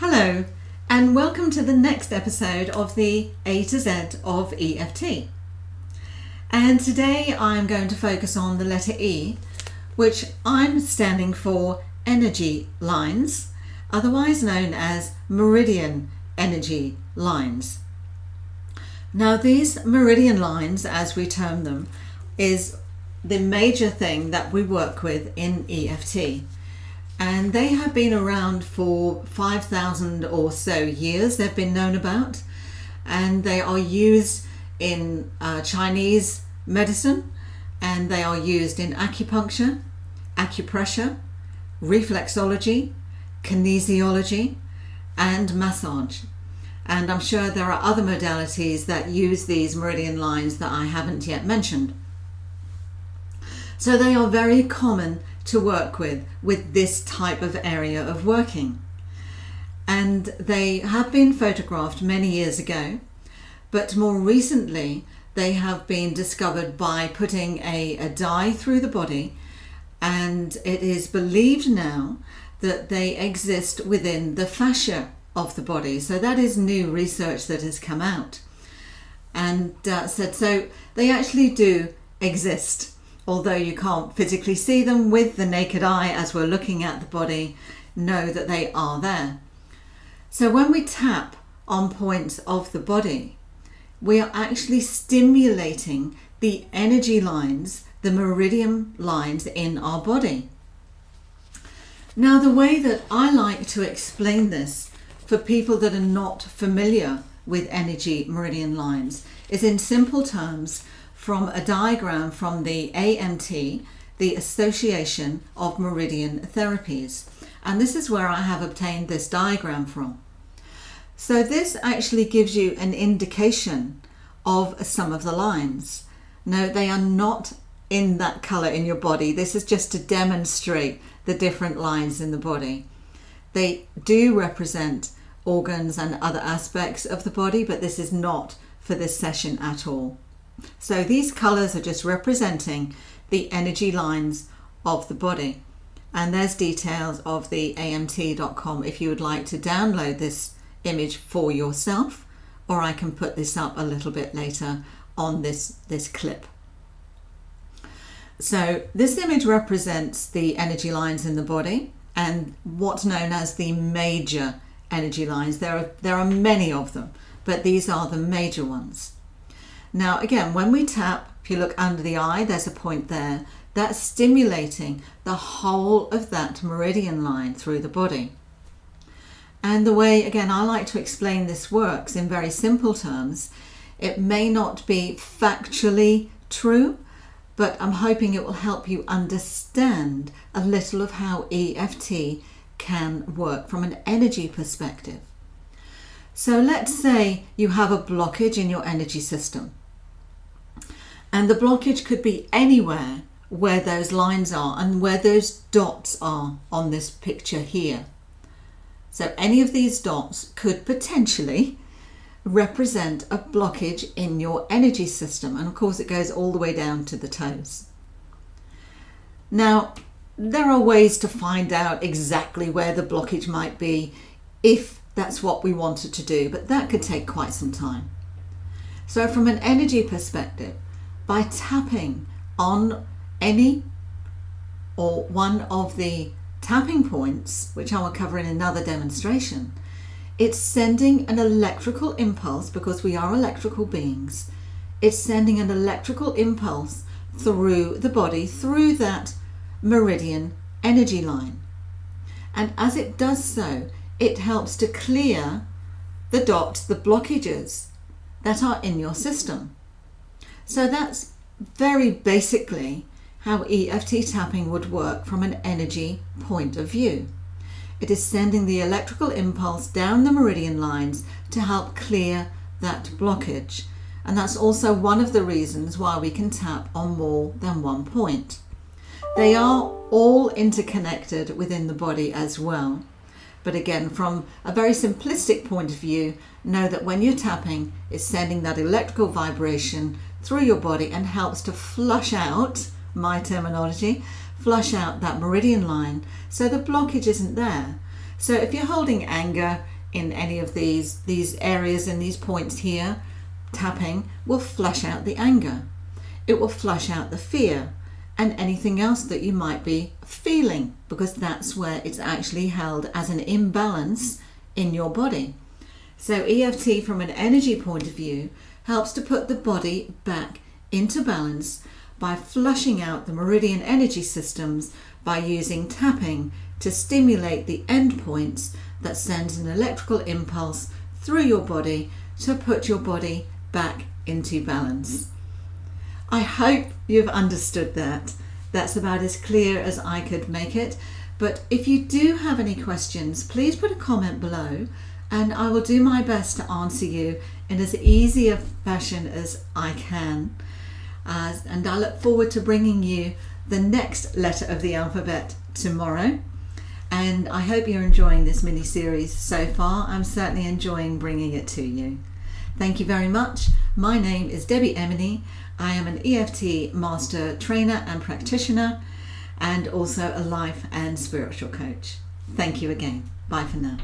Hello, and welcome to the next episode of the A to Z of EFT. And today I'm going to focus on the letter E, which I'm standing for energy lines, otherwise known as Meridian energy lines. Now these Meridian lines, as we term them, is the major thing that we work with in EFT. And they have been around for 5,000 or so years. They've been known about, and they are used in Chinese medicine, and they are used in acupuncture, acupressure, reflexology, kinesiology, and massage. And I'm sure there are other modalities that use these meridian lines that I haven't yet mentioned. So they are very common to work with this type of area of working. And they have been photographed many years ago, but more recently they have been discovered by putting a dye through the body, and it is believed now that they exist within the fascia of the body. So that is new research that has come out and said so they actually do exist. Although you can't physically see them with the naked eye as we're looking at the body, know that they are there. So when we tap on points of the body, we are actually stimulating the energy lines, the meridian lines in our body. Now the way that I like to explain this for people that are not familiar with energy meridian lines is in simple terms from a diagram from the AMT, the Association of Meridian Therapies. And this is where I have obtained this diagram from. So this actually gives you an indication of some of the lines. No, they are not in that color in your body. This is just to demonstrate the different lines in the body. They do represent organs and other aspects of the body, but this is not for this session at all. So these colors are just representing the energy lines of the body. And there's details of the amt.com if you would like to download this image for yourself, or I can put this up a little bit later on this clip. So this image represents the energy lines in the body and what's known as the major energy lines. There are many of them, but these are the major ones. Now again, when we tap, if you look under the eye, there's a point there. That's stimulating the whole of that meridian line through the body. And the way, again, I like to explain this works in very simple terms. It may not be factually true, but I'm hoping it will help you understand a little of how EFT can work from an energy perspective. So let's say you have a blockage in your energy system. And the blockage could be anywhere where those lines are and where those dots are on this picture here. So any of these dots could potentially represent a blockage in your energy system. And of course it goes all the way down to the toes. Now, there are ways to find out exactly where the blockage might be if that's what we wanted to do, but that could take quite some time. So from an energy perspective, by tapping on any or one of the tapping points, which I will cover in another demonstration, it's sending an electrical impulse, because we are electrical beings. It's sending an electrical impulse through the body, through that meridian energy line. And as it does so, it helps to clear the dots, the blockages that are in your system. So that's very basically how EFT tapping would work from an energy point of view. It is sending the electrical impulse down the meridian lines to help clear that blockage. And that's also one of the reasons why we can tap on more than one point. They are all interconnected within the body as well. But again, from a very simplistic point of view, know that when you're tapping, it's sending that electrical vibration through your body and helps to flush out, my terminology, flush out that meridian line so the blockage isn't there. So if you're holding anger in any of these areas and these points here, tapping will flush out the anger. It will flush out the fear and anything else that you might be feeling, because that's where it's actually held as an imbalance in your body. So EFT, from an energy point of view, helps to put the body back into balance by flushing out the meridian energy systems by using tapping to stimulate the end points that sends an electrical impulse through your body to put your body back into balance. I hope you've understood that. That's about as clear as I could make it. But if you do have any questions, please put a comment below and I will do my best to answer you in as easy a fashion as I can. And I look forward to bringing you the next letter of the alphabet tomorrow. And I hope you're enjoying this mini series so far. I'm certainly enjoying bringing it to you. Thank you very much. My name is Debbie Emily. I am an EFT master trainer and practitioner, and also a life and spiritual coach. Thank you again. Bye for now.